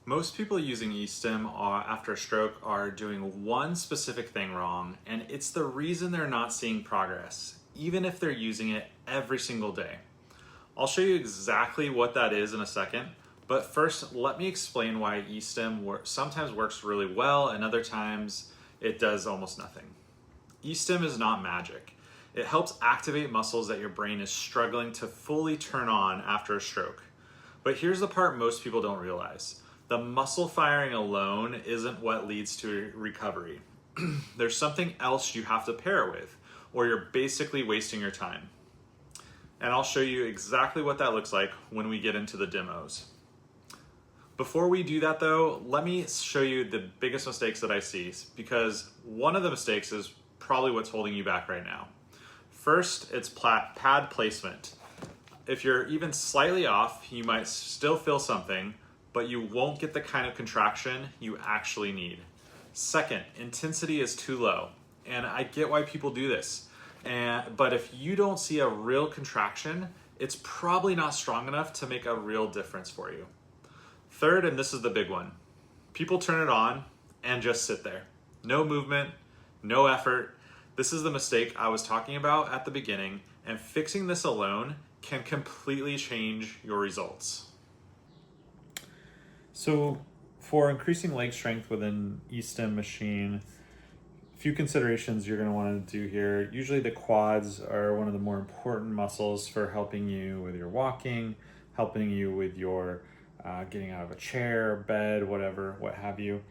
Most people using E-Stim after a stroke are doing one specific thing wrong, and it's the reason they're not seeing progress, even if they're using it every single day. I'll show you exactly what that is in a second, but first let me explain why E-Stim sometimes works really well and other times it does almost nothing. E-Stim is not magic. It helps activate muscles that your brain is struggling to fully turn on after a stroke. But here's the part most people don't realize. The muscle firing alone isn't what leads to recovery. There's something else you have to pair it with, or you're basically wasting your time. And I'll show you exactly what that looks like when we get into the demos. Before we do that though, let me show you the biggest mistakes that I see, because one of the mistakes is probably what's holding you back right now. First, it's pad placement. If you're even slightly off, you might still feel something, but you won't get the kind of contraction you actually need. Second, intensity is too low. And I get why people do this. But if you don't see a real contraction, it's probably not strong enough to make a real difference for you. Third, and this is the big one, people turn it on and just sit there. No movement, no effort. This is the mistake I was talking about at the beginning, and fixing this alone can completely change your results. So for increasing leg strength with an E-Stim machine, a few considerations you're going to want to do here. Usually the quads are one of the more important muscles for helping you with your walking, helping you with your getting out of a chair, bed, whatever, what have you.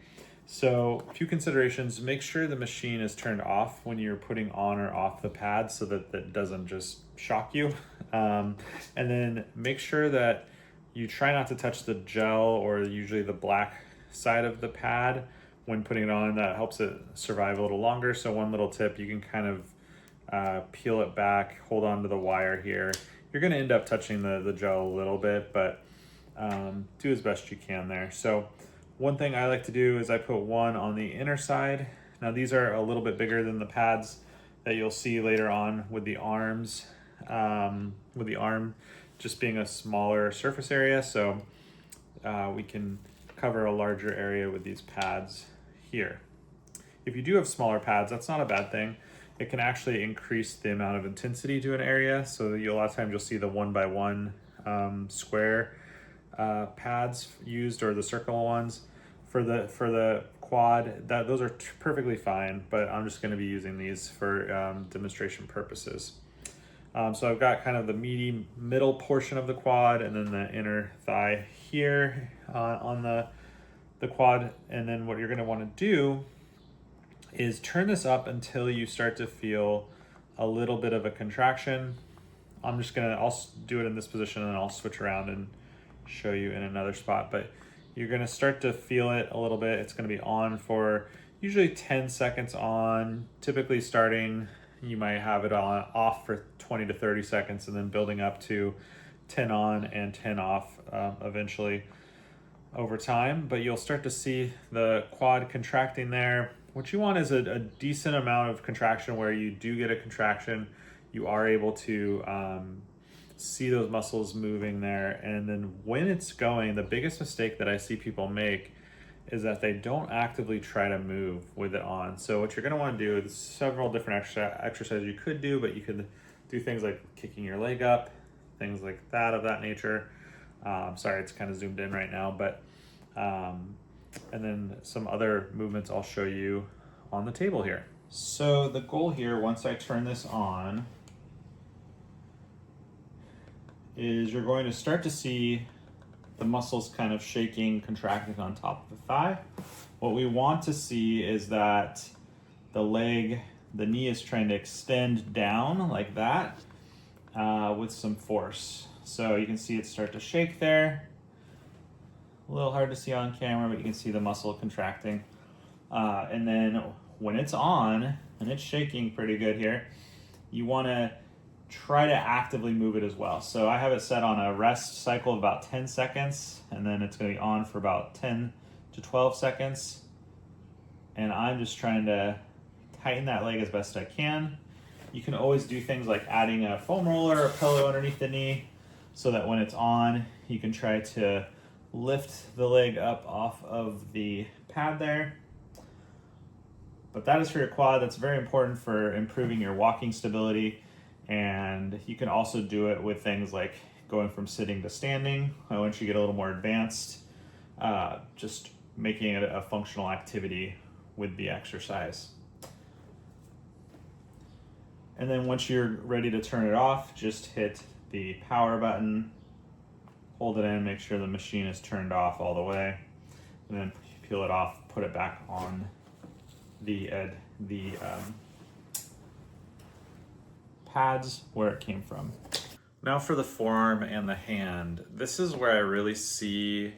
So a few considerations: make sure the machine is turned off when you're putting on or off the pad so that that doesn't just shock you. And then make sure that you try not to touch the gel or usually the black side of the pad when putting it on. That helps it survive a little longer. So one little tip, you can kind of peel it back, hold on to the wire here. You're gonna end up touching the gel a little bit, but do as best you can there. So one thing I like to do is I put one on the inner side. Now these are a little bit bigger than the pads that you'll see later on with the arms, with the arm just being a smaller surface area. So we can cover a larger area with these pads here. If you do have smaller pads, that's not a bad thing. It can actually increase the amount of intensity to an area. So a lot of times you'll see the 1x1 square pads used, or the circle ones for the quad. Those are perfectly fine, but I'm just going to be using these for demonstration purposes. So I've got kind of the middle portion of the quad and then the inner thigh here on the quad. And then what you're going to want to do is turn this up until you start to feel a little bit of a contraction. I'll do it in this position and then I'll switch around and show you in another spot, but you're going to start to feel it a little bit. It's going to be on for usually 10 seconds on, typically starting, you might have it off for 20 to 30 seconds and then building up to 10 on and 10 off eventually over time. But you'll start to see the quad contracting there. What you want is a decent amount of contraction where you do get a contraction. You are able to see those muscles moving there. And then when it's going, the biggest mistake that I see people make is that they don't actively try to move with it on. So what you're going to want to do is several different exercises you could do, but you could do things like kicking your leg up, things like that of that nature. Sorry, it's kind of zoomed in right now, but and then some other movements I'll show you on the table here. So the goal here, once I turn this on, is you're going to start to see the muscles kind of shaking, contracting on top of the thigh. What we want to see is that the knee is trying to extend down like that with some force. So you can see it start to shake there. A little hard to see on camera, but you can see the muscle contracting. And then when it's on, and it's shaking pretty good here, you want to try to actively move it as well. So I have it set on a rest cycle of about 10 seconds, and then it's going to be on for about 10 to 12 seconds. And I'm just trying to tighten that leg as best I can. You can always do things like adding a foam roller or a pillow underneath the knee so that when it's on, you can try to lift the leg up off of the pad there. But that is for your quad. That's very important for improving your walking stability. And you can also do it with things like going from sitting to standing. Once you get a little more advanced, just making it a functional activity with the exercise. And then once you're ready to turn it off, just hit the power button, hold it in, make sure the machine is turned off all the way, and then peel it off, put it back on the pads where it came from. Now for the forearm and the hand. This is where I really see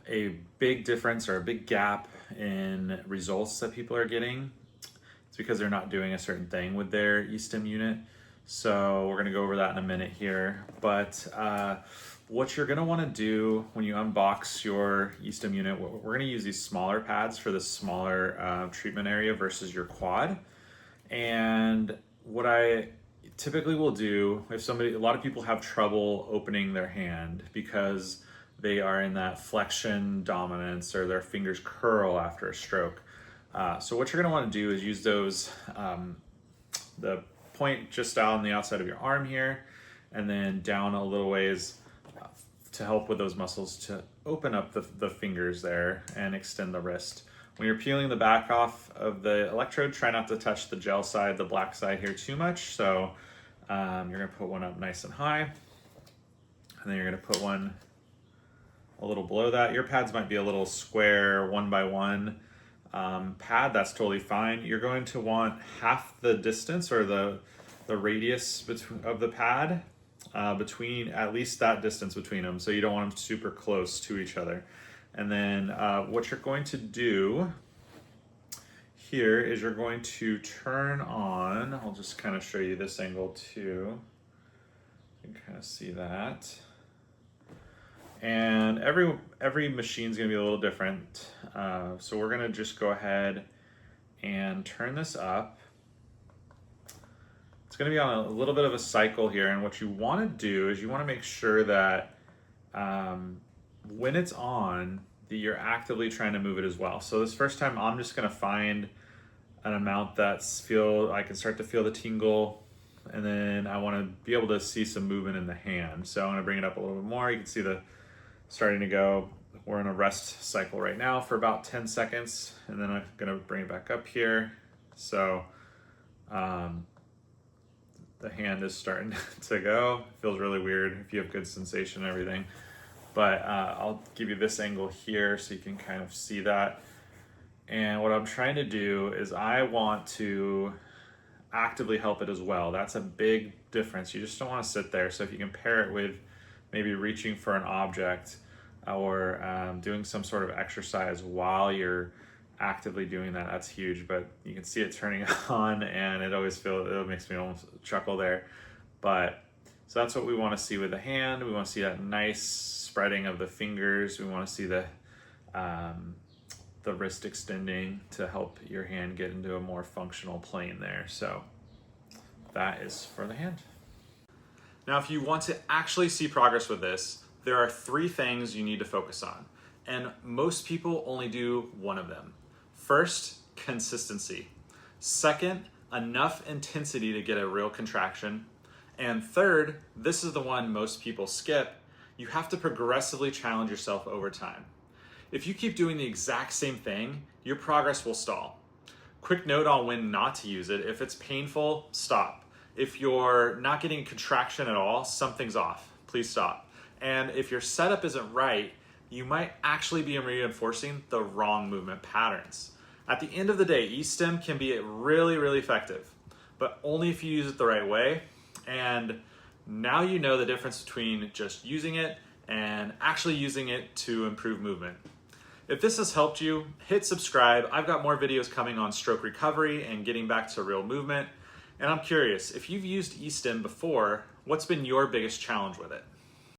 a big difference or a big gap in results that people are getting. It's because they're not doing a certain thing with their E-Stim unit. So we're gonna go over that in a minute here. But what you're gonna wanna do when you unbox your E-Stim unit, we're gonna use these smaller pads for the smaller treatment area versus your quad. And what I typically will do, if a lot of people have trouble opening their hand because they are in that flexion dominance or their fingers curl after a stroke. So what you're gonna wanna do is use those, the point just out on the outside of your arm here, and then down a little ways to help with those muscles to open up the fingers there and extend the wrist. When you're peeling the back off of the electrode, try not to touch the gel side, the black side here too much. So you're gonna put one up nice and high, and then you're gonna put one a little below that. Your pads might be a little square 1x1 pad, that's totally fine. You're going to want half the distance or the radius of the pad between, at least that distance between them, so you don't want them super close to each other. And then what you're going to do here is you're going to turn on, I'll just kind of show you this angle too. You can kind of see that. And every machine's gonna be a little different. So we're gonna just go ahead and turn this up. It's gonna be on a little bit of a cycle here, and what you wanna do is you wanna make sure that when it's on, that you're actively trying to move it as well. So this first time, I'm just gonna find an amount I can start to feel the tingle, and then I wanna be able to see some movement in the hand. So I'm gonna bring it up a little bit more. You can see the starting to go. We're in a rest cycle right now for about 10 seconds, and then I'm gonna bring it back up here. So the hand is starting to go. It feels really weird if you have good sensation and everything. But I'll give you this angle here so you can kind of see that. And what I'm trying to do is I want to actively help it as well. That's a big difference. You just don't want to sit there. So if you compare it with maybe reaching for an object or doing some sort of exercise while you're actively doing that, that's huge. But you can see it turning on, and it makes me almost chuckle there. But so that's what we want to see with the hand. We want to see that nice spreading of the fingers. We want to see the wrist extending to help your hand get into a more functional plane there. So that is for the hand. Now, if you want to actually see progress with this, there are 3 things you need to focus on. And most people only do one of them. First, consistency. Second, enough intensity to get a real contraction. And third, this is the one most people skip, you have to progressively challenge yourself over time. If you keep doing the exact same thing, your progress will stall. Quick note on when not to use it. If it's painful, stop. If you're not getting contraction at all, something's off. Please stop. And if your setup isn't right, you might actually be reinforcing the wrong movement patterns. At the end of the day, E-Stim can be really, really effective, but only if you use it the right way. And now you know the difference between just using it and actually using it to improve movement. If this has helped you, hit subscribe. I've got more videos coming on stroke recovery and getting back to real movement. And I'm curious, if you've used E-Stim before, what's been your biggest challenge with it?